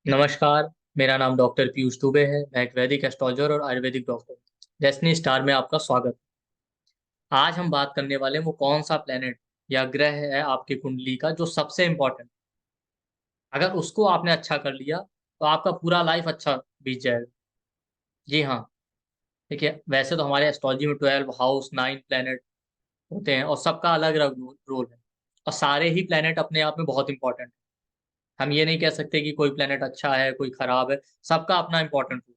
नमस्कार। मेरा नाम डॉक्टर पीयूष दुबे है। मैं एक वैदिक एस्ट्रोलॉजर और आयुर्वेदिक डॉक्टर डेस्टिनी स्टार में आपका स्वागत है। आज हम बात करने वाले हैं वो कौन सा प्लेनेट या ग्रह है आपकी कुंडली का जो सबसे इम्पोर्टेंट। अगर उसको आपने अच्छा कर लिया तो आपका पूरा लाइफ अच्छा बीत जाएगा। जी हाँ। देखिए, वैसे तो हमारे एस्ट्रोलॉजी में 12 हाउस 9 प्लेनेट होते हैं और सबका अलग अलग रोल है। और सारे ही प्लेनेट अपने आप में बहुत इंपॉर्टेंट है। हम ये नहीं कह सकते कि कोई प्लेनेट अच्छा है कोई खराब है। सबका अपना इंपॉर्टेंट रोल।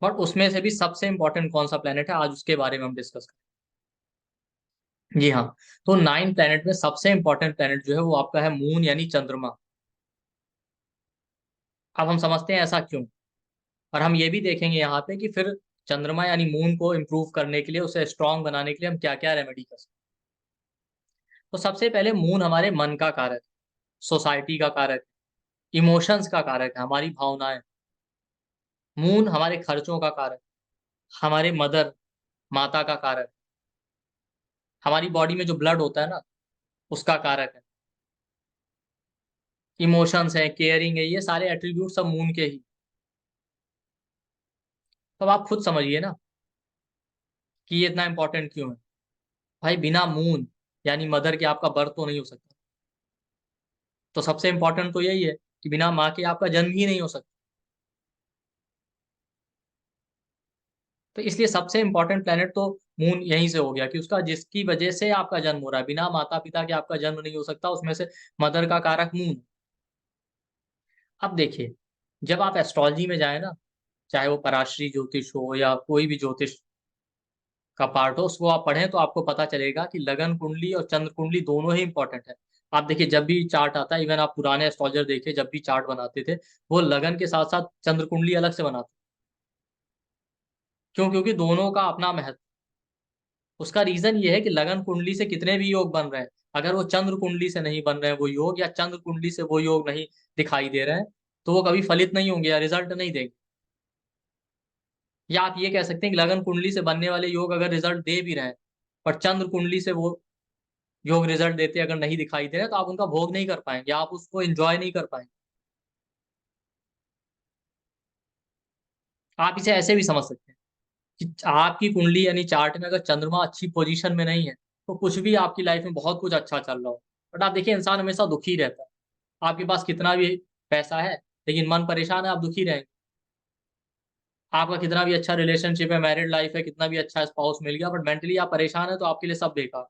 बट उसमें से भी सबसे इम्पोर्टेंट कौन सा प्लेनेट है आज उसके बारे में हम डिस्कस करें। जी हाँ। तो 9 प्लेनेट में सबसे इम्पोर्टेंट प्लेनेट जो है वो आपका है मून यानी चंद्रमा। अब हम समझते हैं ऐसा क्यों। और हम ये भी देखेंगे यहाँ पे कि फिर चंद्रमा यानी मून को इम्प्रूव करने के लिए उसे स्ट्रांग बनाने के लिए हम क्या क्या रेमेडी कर सकते हैं। तो सबसे पहले मून हमारे मन का कारक है, सोसाइटी का कारक है, इमोशंस का कारक है, हमारी भावनाएं। मून हमारे खर्चों का कारक, हमारे मदर माता का कारक, हमारी बॉडी में जो ब्लड होता है ना उसका कारक है, इमोशंस है, केयरिंग है, ये सारे एट्रीब्यूट सब मून के ही। तो अब आप खुद समझिए ना कि ये इतना इंपॉर्टेंट क्यों है। भाई बिना मून यानी मदर के आपका बर्थ तो नहीं हो सकता। तो सबसे इंपॉर्टेंट तो यही है कि बिना माँ के आपका जन्म ही नहीं हो सकता। तो इसलिए सबसे इंपॉर्टेंट प्लेनेट तो मून यहीं से हो गया कि उसका जिसकी वजह से आपका जन्म हो रहा है। बिना माता पिता के आपका जन्म नहीं हो सकता। उसमें से मदर का कारक मून। अब देखिए, जब आप एस्ट्रोलॉजी में जाए ना, चाहे वो पराश्री ज्योतिष हो या कोई भी ज्योतिष का पार्ट हो, उसको आप पढ़ें तो आपको पता चलेगा कि लगन कुंडली और चंद्र कुंडली दोनों ही इंपॉर्टेंट है। आप देखिए, जब भी चार्ट आता है, इवन आप पुराने एस्ट्रोलॉजर देखिए जब भी चार्ट बनाते थे, वो लगन के साथ साथ चंद्र कुंडली अलग से बनाते। क्यों? क्योंकि दोनों का अपना महत्व। उसका रीजन ये है कि लगन कुंडली से कितने भी योग बन रहे हैं, अगर वो चंद्र कुंडली से नहीं बन रहे हैं वो योग, या चंद्र कुंडली से वो योग नहीं दिखाई दे रहे हैं, तो वो कभी फलित नहीं होंगे या रिजल्ट नहीं देंगे। या आप ये कह सकते हैं कि लगन कुंडली से बनने वाले योग अगर रिजल्ट दे भी रहे हैं, पर चंद्र कुंडली से वो योग रिजल्ट देते अगर नहीं दिखाई दे रहे, तो आप उनका भोग नहीं कर पाएंगे, आप उसको एंजॉय नहीं कर पाएंगे। आप इसे ऐसे भी समझ सकते हैं कि आपकी कुंडली यानी चार्ट में अगर चंद्रमा अच्छी पोजीशन में नहीं है, तो कुछ भी आपकी लाइफ में बहुत कुछ अच्छा चल रहा हो, बट आप देखिए इंसान हमेशा दुखी रहता है। आपके पास कितना भी पैसा है लेकिन मन परेशान है, आप दुखी रहेंगे। आपका कितना भी अच्छा रिलेशनशिप है, मैरिड लाइफ है, कितना भी अच्छा स्पाउस मिल गया, बट मेंटली आप परेशान है तो आपके लिए सब बेकार।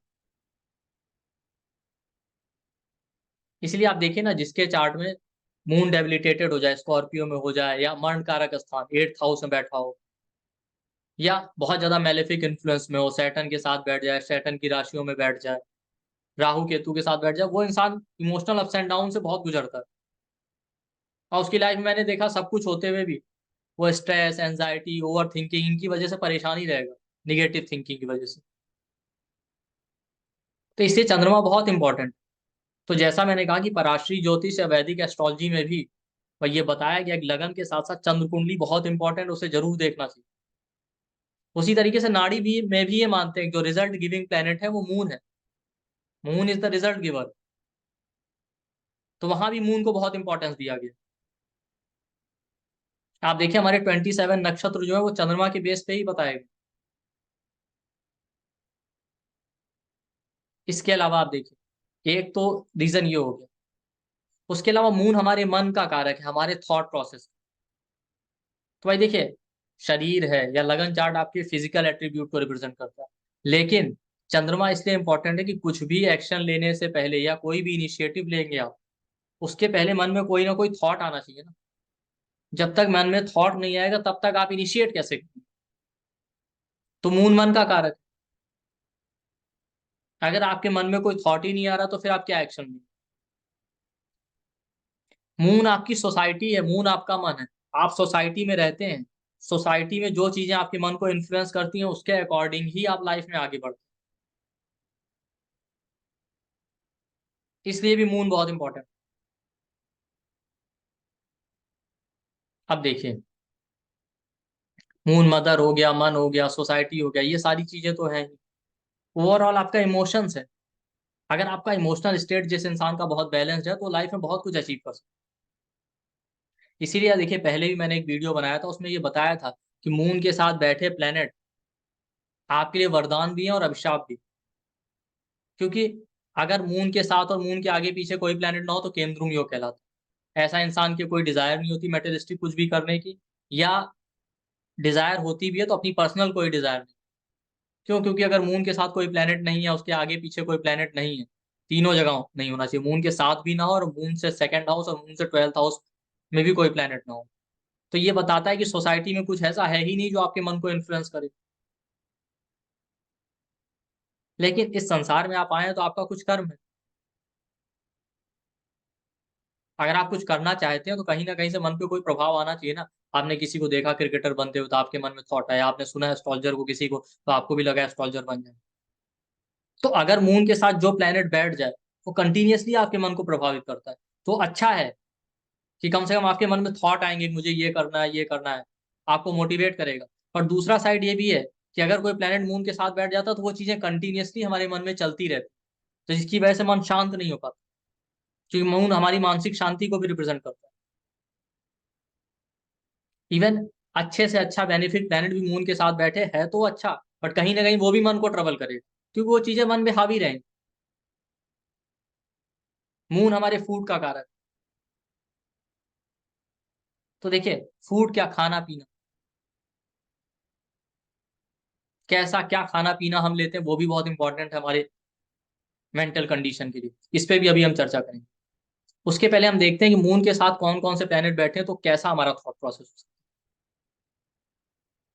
इसलिए आप देखिए ना, जिसके चार्ट में मून डेबिलिटेटेड हो जाए, स्कॉर्पियो में हो जाए, या मरण कारक स्थान 8th हाउस में बैठा हो, या बहुत ज्यादा मेलेफिक इन्फ्लुएंस में हो, सैटर्न के साथ बैठ जाए, सैटर्न की राशियों में बैठ जाए, राहु केतु के साथ बैठ जाए, वो इंसान इमोशनल अप्स एंड डाउन से बहुत गुजरता है। और उसकी लाइफ में मैंने देखा सब कुछ होते हुए भी वो स्ट्रेस, एंजाइटी, ओवर थिंकिंग इनकी वजह से परेशान ही रहेगा, निगेटिव थिंकिंग की वजह से। तो इसलिए चंद्रमा बहुत इंपॉर्टेंट। तो जैसा मैंने कहा कि पराश्री ज्योतिष या वैदिक एस्ट्रोलॉजी में भी और ये बताया गया कि लगन के साथ साथ चंद्र कुंडली बहुत इंपॉर्टेंट, उसे जरूर देखना चाहिए। उसी तरीके से नाड़ी भी में भी ये मानते हैं कि जो रिजल्ट गिविंग प्लेनेट है वो मून है। Moon is the result giver. तो वहां भी मून को बहुत इंपॉर्टेंस दिया गया। आप देखिए, हमारे 27 नक्षत्र जो है वो चंद्रमा के बेस पे ही बताए गए। इसके अलावा आप देखिए, एक तो रीजन ये हो गया। उसके अलावा मून हमारे मन का कारक है, हमारे थॉट प्रोसेस। तो भाई देखिए, शरीर है या लगन चार्ट आपके फिजिकल एट्रीब्यूट को रिप्रेजेंट करता है, लेकिन चंद्रमा इसलिए इंपॉर्टेंट है कि कुछ भी एक्शन लेने से पहले या कोई भी इनिशिएटिव लेंगे आप, उसके पहले मन में कोई ना कोई थॉट आना चाहिए ना। जब तक मन में थॉट नहीं आएगा तब तक आप इनिशिएट कैसे करेंगे। तो मून मन का कारक है। अगर आपके मन में कोई थॉट ही नहीं आ रहा तो फिर आप क्या एक्शन लेंगे। मून आपकी सोसाइटी है, मून आपका मन है। आप सोसाइटी में रहते हैं, सोसाइटी में जो चीजें आपके मन को इन्फ्लुएंस करती हैं उसके अकॉर्डिंग ही आप लाइफ में आगे बढ़ते हैं। इसलिए भी मून बहुत इंपॉर्टेंट। अब देखिए, मून मदर हो गया, मन हो गया, सोसाइटी हो गया, ये सारी चीजें तो हैं ही। ओवरऑल आपका इमोशंस है। अगर आपका इमोशनल स्टेट जिस इंसान का बहुत बैलेंस्ड है तो लाइफ में बहुत कुछ अचीव कर सकता है। इसीलिए देखिए, पहले भी मैंने एक वीडियो बनाया था, उसमें ये बताया था कि मून के साथ बैठे प्लेनेट आपके लिए वरदान भी है और अभिशाप भी। क्योंकि अगर मून के साथ और मून के आगे पीछे कोई प्लेनेट ना हो तो केंद्रुम योग कहलाता है। ऐसा इंसान की कोई डिजायर नहीं होती मेटेरियलिस्टिक कुछ भी करने की, या डिजायर होती भी है तो अपनी पर्सनल कोई डिजायर नहीं। क्यों? क्योंकि अगर मून के साथ कोई प्लेनेट नहीं है, उसके आगे पीछे कोई प्लेनेट नहीं है, तीनों जगह नहीं होना चाहिए, मून के साथ भी ना हो और मून से सेकंड हाउस और मून से 12th हाउस में भी कोई प्लेनेट ना हो। तो ये बताता है कि सोसाइटी में कुछ ऐसा है ही नहीं जो आपके मन को इन्फ्लुएंस करे। लेकिन इस संसार में आप आए हैं तो आपका कुछ कर्म है। अगर आप कुछ करना चाहते हैं तो कहीं ना कहीं से मन पे कोई प्रभाव आना चाहिए ना। आपने किसी को देखा क्रिकेटर बनते हुए तो आपके मन में थॉट आया, आपने सुना एस्ट्रोलॉजर को किसी को तो आपको भी लगा एस्ट्रोलॉजर बन जाए। तो अगर मून के साथ जो प्लेनेट बैठ जाए वो कंटिन्यूअसली आपके मन को प्रभावित करता है, तो अच्छा है कि कम से कम आपके मन में थॉट आएंगे कि मुझे ये करना है, ये करना है, आपको मोटिवेट करेगा। और दूसरा साइड ये भी है कि अगर कोई प्लेनेट मून के साथ बैठ जाता है तो वो चीजें कंटिन्यूअसली हमारे मन में चलती रहती, तो जिसकी वजह से मन शांत नहीं हो पाता, क्योंकि मून हमारी मानसिक शांति को भी रिप्रेजेंट करता है। इवन अच्छे से अच्छा बेनिफिट प्लेनेट भी मून के साथ बैठे है तो अच्छा, बट कहीं ना कहीं वो भी मन को ट्रबल करेगा, क्योंकि वो चीजें मन में हावी रहेंगी। मून हमारे फूड का कारक। तो देखिए, फूड क्या, खाना पीना, कैसा क्या खाना पीना हम लेते हैं वो भी बहुत इंपॉर्टेंट है हमारे मेंटल कंडीशन के लिए। इस पे भी अभी हम चर्चा करेंगे। उसके पहले हम देखते हैं कि मून के साथ कौन कौन से प्लेनेट बैठे हैं तो कैसा हमारा थॉट प्रोसेस हो सकता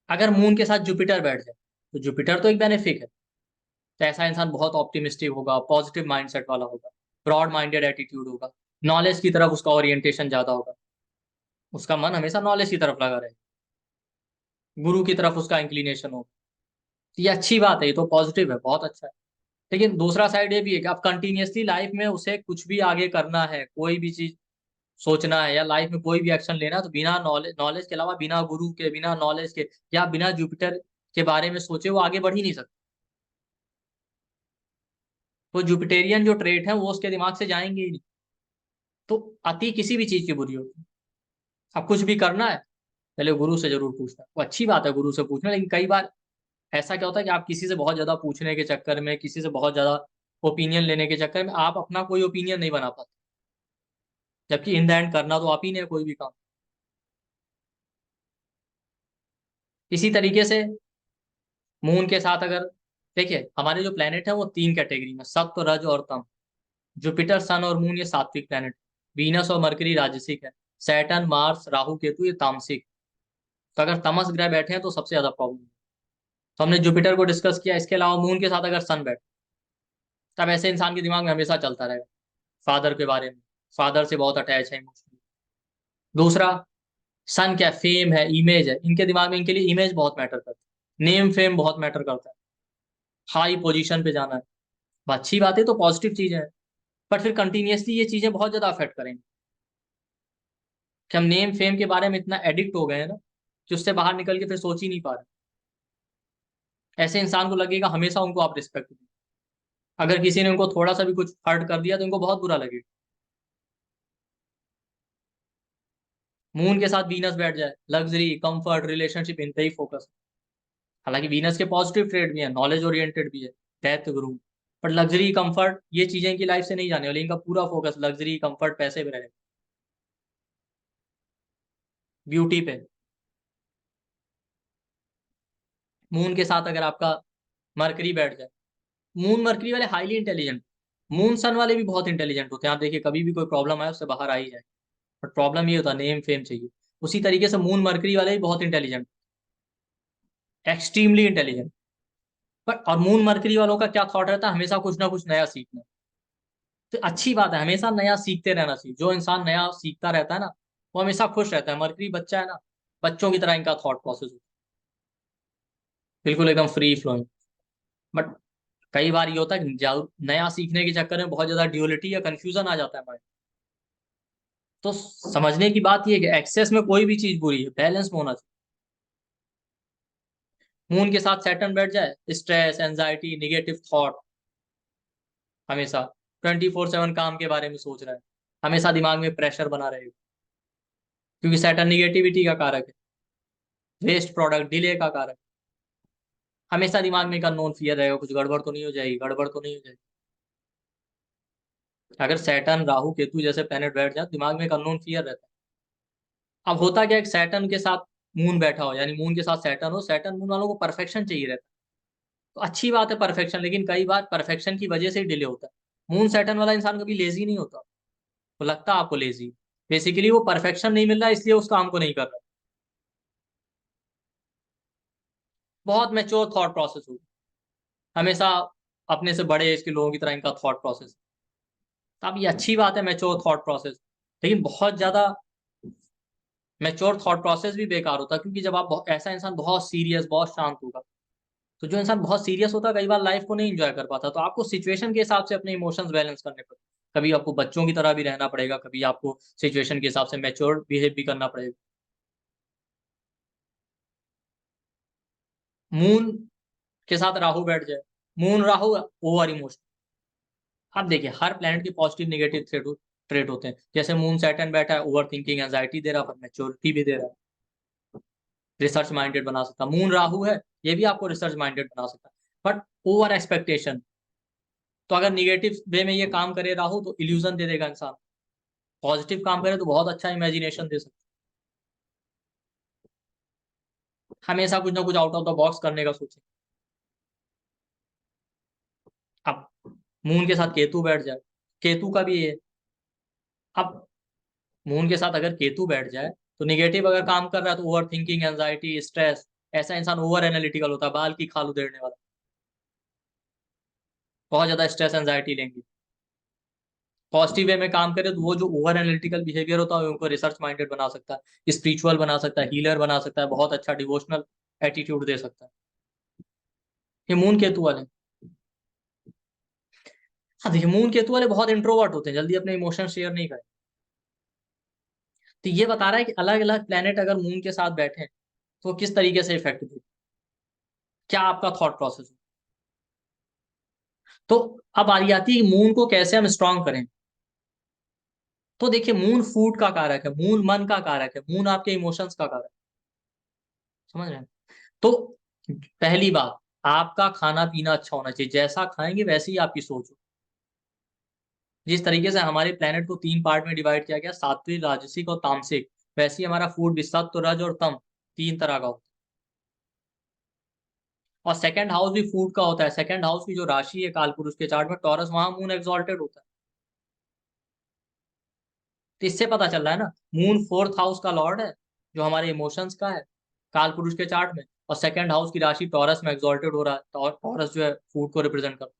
है। अगर मून के साथ जुपिटर बैठ जाए तो जुपिटर तो एक बेनिफिक है, तो ऐसा इंसान बहुत ऑप्टिमिस्टिक होगा, पॉजिटिव माइंडसेट वाला होगा, ब्रॉड माइंडेड एटीट्यूड होगा, नॉलेज की तरफ उसका ओरिएंटेशन ज्यादा होगा, उसका मन हमेशा नॉलेज की तरफ लगा रहेगा, गुरु की तरफ उसका इंक्लिनेशन होगा। तो ये अच्छी बात है, ये तो पॉजिटिव है, बहुत अच्छा है। लेकिन दूसरा साइड ये भी है कि आप कंटिन्यूअसली लाइफ में उसे कुछ भी आगे करना है, कोई भी चीज सोचना है या लाइफ में कोई भी एक्शन लेना है, तो बिना नॉलेज के अलावा, बिना गुरु के, बिना नॉलेज के या बिना जुपिटर के बारे में सोचे वो आगे बढ़ ही नहीं सकता। तो जुपिटेरियन जो ट्रेट है वो उसके दिमाग से जाएंगे ही नहीं। तो अति किसी भी चीज की बुरी होती है। अब कुछ भी करना है, पहले गुरु से जरूर पूछना, वो अच्छी बात है गुरु से पूछना, लेकिन कई बार ऐसा क्या होता है कि आप किसी से बहुत ज्यादा पूछने के चक्कर में, किसी से बहुत ज्यादा ओपिनियन लेने के चक्कर में आप अपना कोई ओपिनियन नहीं बना पाते, जबकि इन द एंड करना तो आप ही ने है कोई भी काम। इसी तरीके से मून के साथ अगर, देखिए हमारे जो प्लेनेट है वो तीन कैटेगरी में, सत्व, रज और तम। जुपिटर, सन और मून ये सात्विक प्लेनेट, वीनस और मरकरी राजसिक है, सैटर्न, मार्स, राहु, केतु ये तामसिक। तो अगर तमस ग्रह बैठे हैं तो सबसे ज्यादा प्रॉब्लम है। तो हमने जुपिटर को डिस्कस किया, इसके अलावा मून के साथ अगर सन बैठे, तब ऐसे इंसान के दिमाग में हमेशा चलता रहेगा फादर के बारे में, फादर से बहुत अटैच है इमोशनली। दूसरा, सन क्या, फेम है, इमेज है, इनके दिमाग में, इनके लिए इमेज बहुत मैटर करता है, नेम फेम बहुत मैटर करता है, हाई पोजीशन पे जाना है। अच्छी बात है, तो पॉजिटिव चीजें हैं, बट फिर कंटिन्यूअसली ये चीजें बहुत ज्यादा अफेक्ट करेंगी कि हम नेम फेम के बारे में इतना एडिक्ट हो गए हैं ना कि उससे बाहर निकल के फिर सोच ही नहीं पा रहे। ऐसे इंसान को लगेगा हमेशा उनको आप रिस्पेक्ट दें, अगर किसी ने उनको थोड़ा सा भी कुछ हर्ट कर दिया तो उनको बहुत बुरा लगेगा। मून के साथ वीनस बैठ जाए, लग्जरी, कंफर्ट, रिलेशनशिप, इन पे ही फोकस। हालांकि वीनस के पॉजिटिव ट्रेड भी है, नॉलेज ओरिएंटेड भी है, डेथ, गुरु, पर लग्जरी, कंफर्ट ये चीजें इनकी लाइफ से नहीं जाने वाली, इनका पूरा फोकस लग्जरी, कंफर्ट, पैसे पे रहेगा, ब्यूटी पे। मून के साथ अगर आपका मरकरी बैठ जाए, मून मरकरी वाले हाईली इंटेलिजेंट, मून सन वाले भी बहुत इंटेलिजेंट होते हैं, आप देखिए कभी भी कोई प्रॉब्लम आए उससे बाहर आ ही जाए, बट प्रॉब्लम ये होता है नेम फेम चाहिए। उसी तरीके से मून मरकरी वाले भी बहुत इंटेलिजेंट, एक्सट्रीमली इंटेलिजेंट, पर और मून मरकरी वालों का क्या थॉट रहता है, हमेशा कुछ ना कुछ नया सीखना। तो अच्छी बात है, हमेशा नया सीखते रहना चाहिए। जो इंसान नया सीखता रहता है ना वो हमेशा खुश रहता है। मरकरी बच्चा है ना, बच्चों की तरह इनका थॉट प्रोसेस होता है, बिल्कुल एकदम फ्री फ्लोइंग। बट कई बार ये होता है कि नया सीखने के चक्कर में बहुत ज्यादा ड्यूअलिटी या कंफ्यूजन आ जाता है माइंड। तो समझने की बात ये है कि एक्सेस में कोई भी चीज बुरी है, बैलेंस में होना चाहिए। मून के साथ सैटर्न बैठ जाए, स्ट्रेस, एंजाइटी, निगेटिव थॉट, हमेशा 24/7 काम के बारे में सोच रहा है, हमेशा दिमाग में प्रेशर बना रहेगा, क्योंकि सैटर्न निगेटिविटी का कारक है, वेस्ट प्रोडक्ट, डिले का कारक। हमेशा दिमाग में एक अननोन फियर रहेगा, कुछ गड़बड़ तो नहीं हो जाएगी, गड़बड़ तो नहीं हो जाएगी। अगर सैटर्न राहु केतु जैसे प्लेनेट बैठ जाए, दिमाग में एक अननोन फियर रहता है। अब होता क्या है, सैटर्न के साथ मून बैठा हो, यानी मून के साथ सैटर्न हो, सैटर्न मून वालों को परफेक्शन चाहिए रहता है। तो अच्छी बात है परफेक्शन, लेकिन कई बार परफेक्शन की वजह से ही डिले होता है। मून सैटर्न वाला इंसान कभी लेजी नहीं होता, तो लगता है आपको लेजी, बेसिकली वो परफेक्शन नहीं मिल रहा है, इसलिए उस काम को नहीं कर रहा। बहुत मैच्योर थॉट प्रोसेस होगी हमेशा, अपने से बड़े एज के लोगों की तरह इनका थॉट प्रोसेस। अब ये अच्छी बात है मैच्योर थॉट प्रोसेस, लेकिन बहुत ज्यादा मैच्योर थॉट प्रोसेस भी बेकार होता है, क्योंकि जब आप ऐसा इंसान बहुत सीरियस, बहुत शांत होगा, तो जो इंसान बहुत सीरियस होता है कई बार लाइफ को नहीं एंजॉय कर पाता। तो आपको सिचुएशन के हिसाब से अपने इमोशंस बैलेंस करने पड़ते, कभी आपको बच्चों की तरह भी रहना पड़ेगा, कभी आपको सिचुएशन के हिसाब से मैच्योर बिहेव भी करना पड़ेगा। मून के साथ राहु बैठ जाए, मून राहु ओवर इमोशन। अब देखिए हर प्लैनेट के पॉजिटिव नेगेटिव ट्रेट होते हैं। जैसे मून सैटर्न बैठा है, ओवर थिंकिंग एंजाइटी दे रहा है, पर मैच्योरिटी भी दे रहा है, रिसर्च माइंडेड बना सकता है। मून राहु है, ये भी आपको रिसर्च माइंडेड बना सकता है, बट ओवर एक्सपेक्टेशन। तो अगर निगेटिव वे में ये काम करे राहु, तो इल्यूजन दे देगा इंसान। पॉजिटिव काम करे तो बहुत अच्छा इमेजिनेशन दे सकता है। हमेशा कुछ ना कुछ आउट ऑफ द बॉक्स करने का सोचे। अब मून के साथ केतु बैठ जाए, केतु का भी ये। अब मून के साथ अगर केतु बैठ जाए, तो निगेटिव अगर काम कर रहा है, तो ओवर थिंकिंग, एंजाइटी, स्ट्रेस, ऐसा इंसान ओवर एनालिटिकल होता है, बाल की खाल उधेड़ने वाला, बहुत ज्यादा स्ट्रेस एंजाइटी लेंगे। पॉजिटिव वे में काम करे तो वो जो ओवर एनालिटिकल बिहेवियर होता है उनको रिसर्च माइंडेड बना सकता है, स्पिरिचुअल बना सकता है, हीलर बना सकता है, बहुत अच्छा डिवोशनल एटीट्यूड दे सकता है। ये मून केतु वाले। हाँ देखिए मून केतु वाले बहुत इंट्रोवर्ट होते हैं, जल्दी अपने इमोशन शेयर नहीं करें। तो ये बता रहा है कि अलग अलग प्लेनेट अगर मून के साथ बैठे तो किस तरीके से इफेक्ट दे, क्या आपका थॉट प्रोसेस हो। तो अब बारी आती है कि मून को कैसे हम स्ट्रांग करें। तो देखिए मून फूड का कारक है, मून मन का कारक है, मून आपके इमोशंस का कारक है। समझ रहे हैं। तो पहली बात, आपका खाना पीना अच्छा होना चाहिए, जैसा खाएंगे वैसी ही आपकी सोच हो। जिस तरीके से हमारे प्लेनेट को 3 पार्ट में डिवाइड किया गया, सात्विक, राजसिक और तामसिक, वैसे ही हमारा फूड भी सत्व, रज और तम 3 तरह का होता है। और सेकंड हाउस भी फूड का होता है। सेकंड हाउस की जो राशि है कालपुरुष के चार्ट में टॉरस, वहां मून एक्सॉल्टेड होता है। तो इससे पता चल रहा है ना, मून फोर्थ हाउस का लॉर्ड है, जो हमारे इमोशंस का है कालपुरुष के चार्ट में, और सेकंड हाउस की राशि टॉरस में एक्सॉल्टेड हो रहा है, टॉरस जो है फूड को रिप्रेजेंट करता है।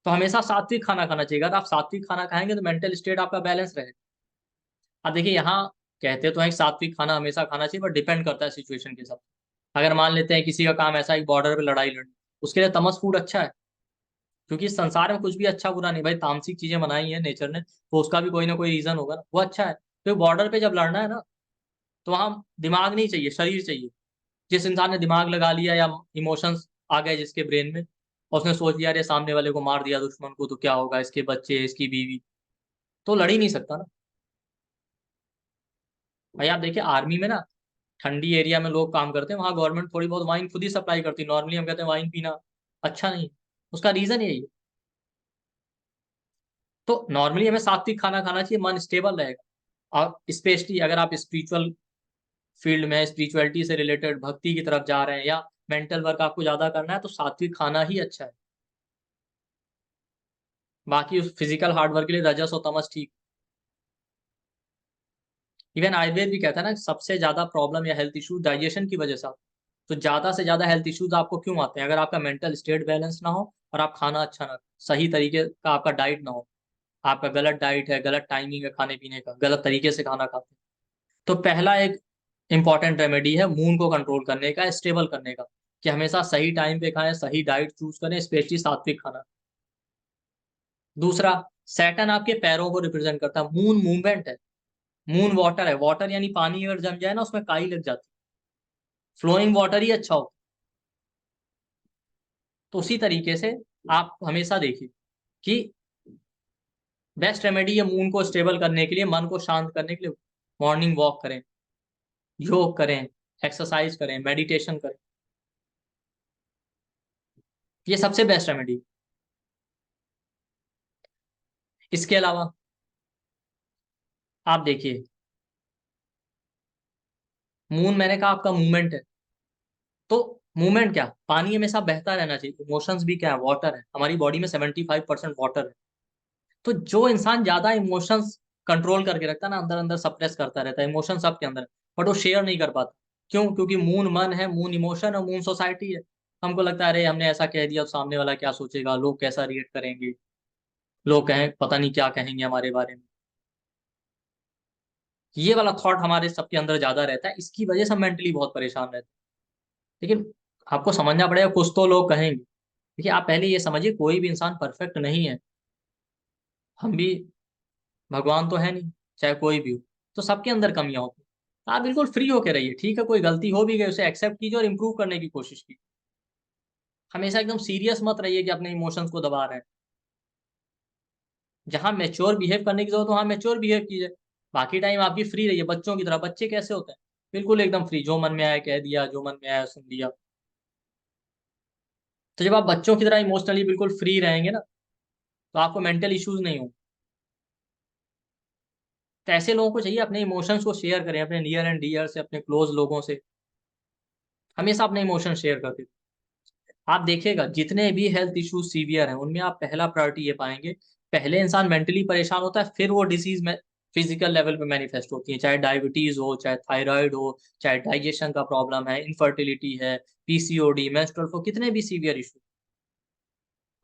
तो हमेशा सात्विक खाना खाना चाहिए। अगर आप सात्विक खाना खाएंगे तो मेंटल स्टेट आपका बैलेंस रहेगा। अब देखिए यहाँ कहते तो हैं कि सात्विक खाना हमेशा खाना चाहिए, पर डिपेंड करता है सिचुएशन के साथ। अगर मान लेते हैं किसी का काम ऐसा है बॉर्डर पे लड़ाई लड़नी, उसके लिए तमस फूड अच्छा है, क्योंकि इस संसार में कुछ भी अच्छा बुरा नहीं, भाई तामसिक चीजें बनाई है नेचर ने, तो उसका भी कोई ना कोई रीजन होगा ना, वो अच्छा है। तो बॉर्डर पे जब लड़ना है ना, तो वहां दिमाग नहीं चाहिए, शरीर चाहिए। जिस इंसान ने दिमाग लगा लिया, या इमोशंस आ गए जिसके ब्रेन में, और उसने सोच लिया अरे सामने वाले को मार दिया दुश्मन को तो क्या होगा, इसके बच्चे, इसकी बीवी, तो लड़ ही नहीं सकता ना। भाई आप देखिए आर्मी में ना, ठंडी एरिया में लोग काम करते हैं, वहां गवर्नमेंट थोड़ी बहुत वाइन खुद ही सप्लाई करती है। नॉर्मली हम कहते हैं वाइन पीना अच्छा नहीं, उसका रीजन यही है। तो नॉर्मली हमें सात्विक खाना खाना चाहिए, मन स्टेबल रहेगा। और स्पेशली अगर आप स्पिरिचुअल फील्ड में, स्पिरिचुअलिटी से रिलेटेड भक्ति की तरफ जा रहे हैं, या मेंटल वर्क आपको ज्यादा करना है, तो सात्विक खाना ही अच्छा है। बाकी उस फिजिकल हार्डवर्क के लिए रजस और तमस ठीक। इवन आयुर्वेद भी कहता है ना, सबसे ज्यादा प्रॉब्लम या हेल्थ इशू डाइजेशन की वजह से आते हैं। तो ज्यादा से ज्यादा हेल्थ इश्यूज आपको क्यों आते हैं, अगर आपका मेंटल स्टेट बैलेंस ना हो, और आप खाना अच्छा ना, सही तरीके का आपका डाइट ना हो, आपका गलत डाइट है, गलत टाइमिंग है खाने पीने का, गलत तरीके से खाना खाते हैं। तो पहला एक इंपॉर्टेंट रेमेडी है मून को कंट्रोल करने का, स्टेबल करने का, कि हमेशा सही टाइम पे खाएं, सही डाइट चूज करें, स्पेशली सात्विक खाना। दूसरा, सैटर्न आपके पैरों को रिप्रेजेंट करता है, मून मूवमेंट है, मून वाटर है, वाटर यानी पानी अगर जम जाए ना उसमें काई लग जाती है, फ्लोइंग वाटर ही अच्छा हो। तो उसी तरीके से आप हमेशा देखिए कि बेस्ट रेमेडी है मून को स्टेबल करने के लिए, मन को शांत करने के लिए, मॉर्निंग वॉक करें, योग करें, एक्सरसाइज करें, मेडिटेशन करें। ये सबसे बेस्ट रेमेडी। इसके अलावा आप देखिए, मून मैंने कहा आपका मूवमेंट है, तो मूवमेंट क्या, पानी हमेशा बहता रहना चाहिए। इमोशंस भी क्या है, वाटर है, हमारी बॉडी में 75% वाटर है। तो जो इंसान ज्यादा इमोशंस कंट्रोल करके रखता है ना, अंदर अंदर सप्रेस करता रहता है, इमोशन सबके अंदर है, बट वो शेयर नहीं कर पाता। क्यों? क्योंकि मून मन है, मून इमोशन है, मून सोसाइटी है। हमको लगता है अरे हमने ऐसा कह दिया, अब सामने वाला क्या सोचेगा, लोग कैसा रिएक्ट करेंगे, लोग कहें पता नहीं क्या कहेंगे हमारे बारे में। ये वाला थॉट हमारे सबके अंदर ज्यादा रहता है, इसकी वजह से हम मेंटली बहुत परेशान रहते हैं। लेकिन आपको समझना पड़ेगा, कुछ तो लोग कहेंगे। देखिए, आप पहले ये समझिए, कोई भी इंसान परफेक्ट नहीं है। हम भी, भगवान तो है नहीं, चाहे कोई भी हो, तो सबके अंदर कमियां होती हैं। तो आप बिल्कुल फ्री होके रहिए, ठीक है, कोई गलती हो भी गई उसे एक्सेप्ट कीजिए और इंप्रूव करने की कोशिश कीजिए। हमेशा एकदम सीरियस मत रहिए कि अपने इमोशंस को दबा रहे हैं। जहां मैच्योर बिहेव करने की जरूरत हो, वहां मैच्योर बिहेव कीजिए। बाकी टाइम आप भी फ्री रहिए, बच्चों की तरह। बच्चे कैसे होते हैं? बिल्कुल एकदम फ्री, जो मन में आया कह दिया, जो मन में आया सुन लिया। तो जब आप बच्चों की तरह इमोशनली बिल्कुल फ्री रहेंगे ना, तो आपको मेंटल इश्यूज नहीं होंगे। तो ऐसे लोगों को चाहिए अपने इमोशंस को शेयर करें, अपने नियर एंड डियर से, अपने क्लोज लोगों से हमेशा अपने इमोशन शेयर करते। आप देखिएगा, जितने भी हेल्थ इश्यूज सीवियर हैं, उनमें आप पहला प्रायोरिटी ये पाएंगे, पहले इंसान मेंटली परेशान होता है, फिर वो डिसीज में फिजिकल लेवल पे मैनिफेस्ट होती है। चाहे डायबिटीज हो, चाहे थायराइड हो, चाहे डाइजेशन का प्रॉब्लम है, इनफर्टिलिटी है, पीसीओडी, मेंस्ट्रुअल फ्लो, कितने भी सीवियर इशू,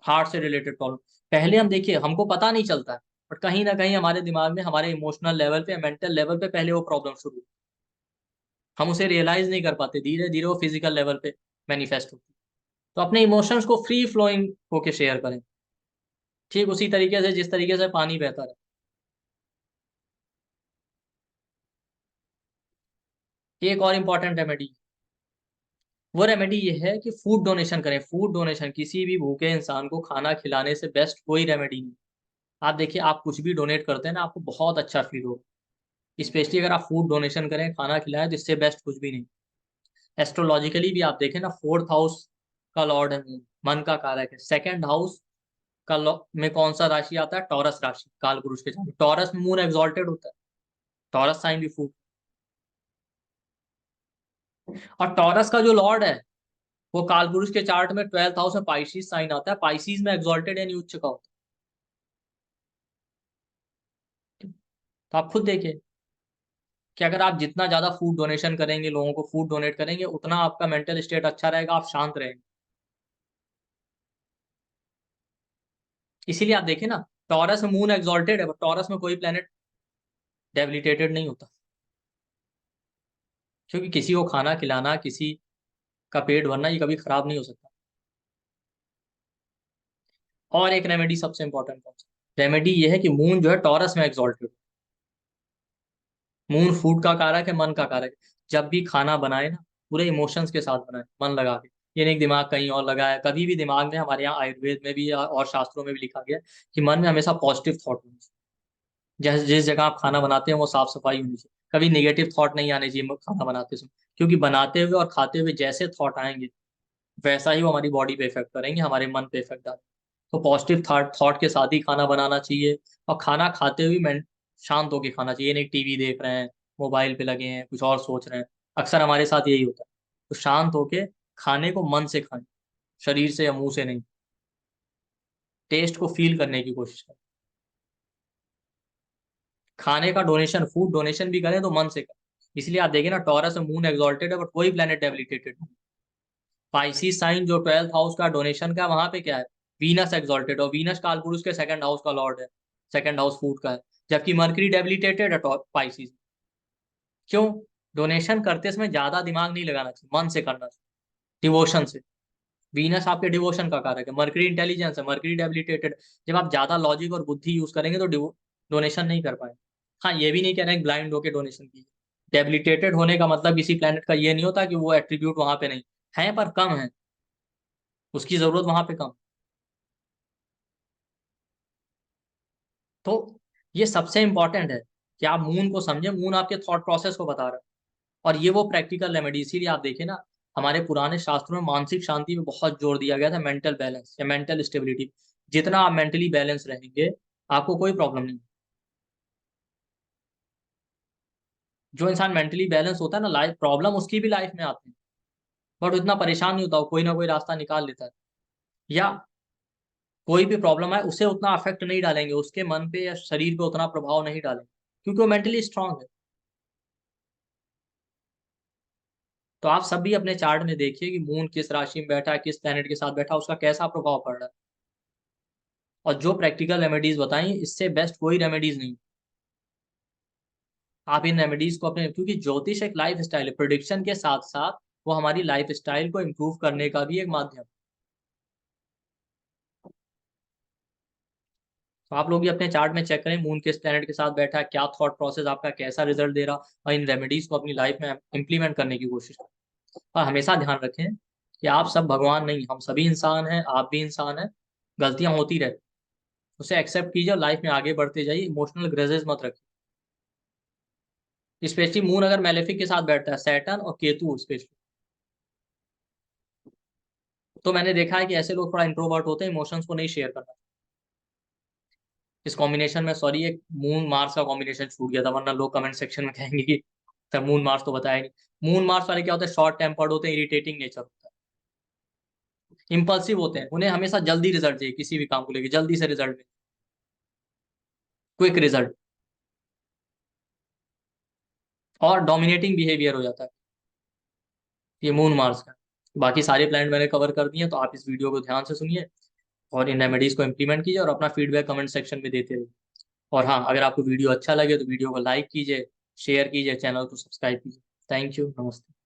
हार्ट से रिलेटेड प्रॉब्लम, पहले हम देखिए हमको पता नहीं चलता है, बट कहीं ना कहीं हमारे दिमाग में, हमारे इमोशनल लेवल पे, मेंटल लेवल पे पहले वो प्रॉब्लम शुरू, हम उसे रियलाइज नहीं कर पाते, धीरे धीरे वो फिजिकल लेवल पे मैनिफेस्ट होती है। तो अपने इमोशंस को फ्री फ्लोइंग होके शेयर करें, ठीक उसी तरीके से जिस तरीके से पानी बहता रहे। एक और इम्पॉर्टेंट रेमेडी, वो रेमेडी ये है कि फूड डोनेशन करें। फूड डोनेशन, किसी भी भूखे इंसान को खाना खिलाने से बेस्ट कोई रेमेडी नहीं। आप देखिए, आप कुछ भी डोनेट करते हैं ना, आपको बहुत अच्छा फील होगा। स्पेशली अगर आप फूड डोनेशन करें, खाना खिलाएं, तो इससे बेस्ट कुछ भी नहीं। एस्ट्रोलॉजिकली भी आप देखें ना, फोर्थ हाउस का लॉर्ड है मून, मन का कारक है। सेकंड हाउस का में कौन सा राशि आता है? टॉरस राशि, काल पुरुष के साथ। टॉरस में मून एग्जॉल्टेड होता है, टॉरस साइन भी फूड। और टॉरस का जो लॉर्ड है, वो कालपुरुष के चार्ट में 12th हाउस में पाइसिस साइन आता है, पाइसिस में एग्जॉल्टेड यानी उच्च का होता है। तो आप खुद देखिए कि अगर आप जितना ज्यादा फूड डोनेशन करेंगे, लोगों को फूड डोनेट करेंगे, उतना आपका मेंटल स्टेट अच्छा रहेगा, आप शांत रहेंगे। इसीलिए आप देखिए ना, टॉरस में मून एग्जॉल्टेड है, बट टॉरस में कोई प्लेनेट डेबिलिटेटेड नहीं होता। क्योंकि किसी को खाना खिलाना, किसी का पेट भरना, ये कभी खराब नहीं हो सकता। और एक रेमेडी सबसे इंपॉर्टेंट कौन सा रेमेडी, ये है कि मून जो है टॉरस में एग्जॉल्टेड, मून फूड का कारक है, मन का कारक है। जब भी खाना बनाए ना, पूरे इमोशंस के साथ बनाए, मन लगा के। ये नहीं कि दिमाग कहीं और लगा है, कभी भी दिमाग में, हमारे यहाँ आयुर्वेद में भी और शास्त्रों में भी लिखा गया है कि मन में हमेशा पॉजिटिव थॉट होनी चाहिए। जैसे जिस जगह आप खाना बनाते हैं वो साफ सफाई होनी चाहिए, कभी नेगेटिव थॉट नहीं आने चाहिए खाना बनाते समय। क्योंकि बनाते हुए और खाते हुए जैसे थॉट आएंगे, वैसा ही वो हमारी बॉडी पे इफेक्ट करेंगे, हमारे मन पे इफेक्ट डालेंगे। तो पॉजिटिव थॉट थॉट के साथ ही खाना बनाना चाहिए। और खाना खाते हुए मैं शांत होकर खाना चाहिए, नहीं टीवी देख रहे हैं, मोबाइल पे लगे हैं, कुछ और सोच रहे हैं। अक्सर हमारे साथ यही होता है। तो शांत होके खाने को मन से खाएं, शरीर से या मुंह से नहीं। टेस्ट को फील करने की कोशिश करें। खाने का डोनेशन, फूड डोनेशन भी करें तो मन से करें। इसलिए आप देखिए ना, टॉरस में मून एग्जॉल्टेड है, बट कोई प्लेनेट डेबिलिटेटेड नहीं। पाइसिस साइन जो 12th हाउस का डोनेशन का, वहां पे क्या है? वीनस एग्जॉल्टेड, और वीनस कालपुरुष के सेकंड हाउस का लॉर्ड है, सेकंड हाउस फूड का है। जबकि मरकरी डेबिलिटेटेड है पाइसिस। क्यों? डोनेशन करते समय ज्यादा दिमाग नहीं लगाना चाहिए, मन से करना चाहिए, डिवोशन से। वीनस आपके डिवोशन का कारक है, मरकरी इंटेलिजेंस है, मरकरी डेबिलिटेटेड। जब आप ज्यादा लॉजिक और बुद्धि यूज करेंगे तो डोनेशन नहीं कर पाए। हाँ, ये भी नहीं कह रहे हैं ब्लाइंड होके डोनेशन कीजिए। डेबिलिटेटेड होने का मतलब किसी प्लेनेट का ये नहीं होता कि वो एट्रीब्यूट वहां पे नहीं है, पर कम है, उसकी जरूरत वहां पे कम। तो ये सबसे इंपॉर्टेंट है कि आप मून को समझे, मून आपके थॉट प्रोसेस को बता रहा है। और ये वो प्रैक्टिकल रेमेडी, इसीलिए आप देखिए ना, हमारे पुराने शास्त्रों में मानसिक शांति में बहुत जोर दिया गया था, मेंटल बैलेंस या मेंटल स्टेबिलिटी। जितना आप मेंटली बैलेंस रहेंगे, आपको कोई प्रॉब्लम नहीं। जो इंसान मेंटली बैलेंस होता है ना, लाइफ प्रॉब्लम उसकी भी लाइफ में आती है, बट उतना परेशान नहीं होता, वो कोई ना कोई रास्ता निकाल लेता है। या कोई भी प्रॉब्लम है उसे उतना अफेक्ट नहीं डालेंगे, उसके मन पे या शरीर पे उतना प्रभाव नहीं डालेंगे, क्योंकि वो मेंटली स्ट्रांग है। तो आप सब भी अपने चार्ट में देखिए कि मून किस राशि में बैठा है, किस प्लेनेट के साथ बैठा है, उसका कैसा प्रभाव पड़ रहा है। और जो प्रैक्टिकल रेमेडीज बताई, इससे बेस्ट कोई रेमेडीज नहीं। आप इन रेमेडीज को अपने, क्योंकि ज्योतिष एक लाइफ स्टाइल है, प्रोडिक्शन के साथ साथ वो हमारी लाइफ स्टाइल को इम्प्रूव करने का भी एक माध्यम। तो आप लोग भी अपने चार्ट में चेक करें, मून किस प्लेनेट के साथ बैठा है, क्या थॉट प्रोसेस आपका, कैसा रिजल्ट दे रहा, और इन रेमेडीज को अपनी लाइफ में इंप्लीमेंट करने की कोशिश करें। और हमेशा ध्यान रखें कि आप सब भगवान नहीं, हम सभी इंसान हैं, आप भी इंसान हैं, गलतियां होती रहती, उसे एक्सेप्ट कीजिए और लाइफ में आगे बढ़ते जाइए, इमोशनल ग्रजेस मत रखिए। स्पेशली मून अगर मैलेफिक के साथ बैठता है, सैटर्न और केतु स्पेशली, तो मैंने देखा है कि ऐसे लोग थोड़ा इंट्रोवर्ट होते हैं, इमोशंस को नहीं शेयर करना। इस कॉम्बिनेशन में, सॉरी, एक मून मार्स का कॉम्बिनेशन छूट गया था, वरना लोग कमेंट सेक्शन में कहेंगे कि सर मून मार्स तो बताया नहीं। मून मार्स वाले क्या होते हैं, शॉर्ट टेम्पर्ड होते हैं, इरिटेटिंग नेचर होता है, इंपल्सिव होते हैं, उन्हें हमेशा जल्दी रिजल्ट चाहिए, किसी भी काम को लेकर जल्दी से रिजल्ट, क्विक रिजल्ट, और डोमिनेटिंग बिहेवियर हो जाता है, ये मून मार्स का। बाकी सारे प्लैनेट मैंने कवर कर दिए, तो आप इस वीडियो को ध्यान से सुनिए और इन रेमेडीज को इंप्लीमेंट कीजिए और अपना फीडबैक कमेंट सेक्शन में देते रहिए। और हाँ, अगर आपको वीडियो अच्छा लगे तो वीडियो को लाइक कीजिए, शेयर कीजिए, चैनल को सब्सक्राइब कीजिए। थैंक यू, नमस्ते।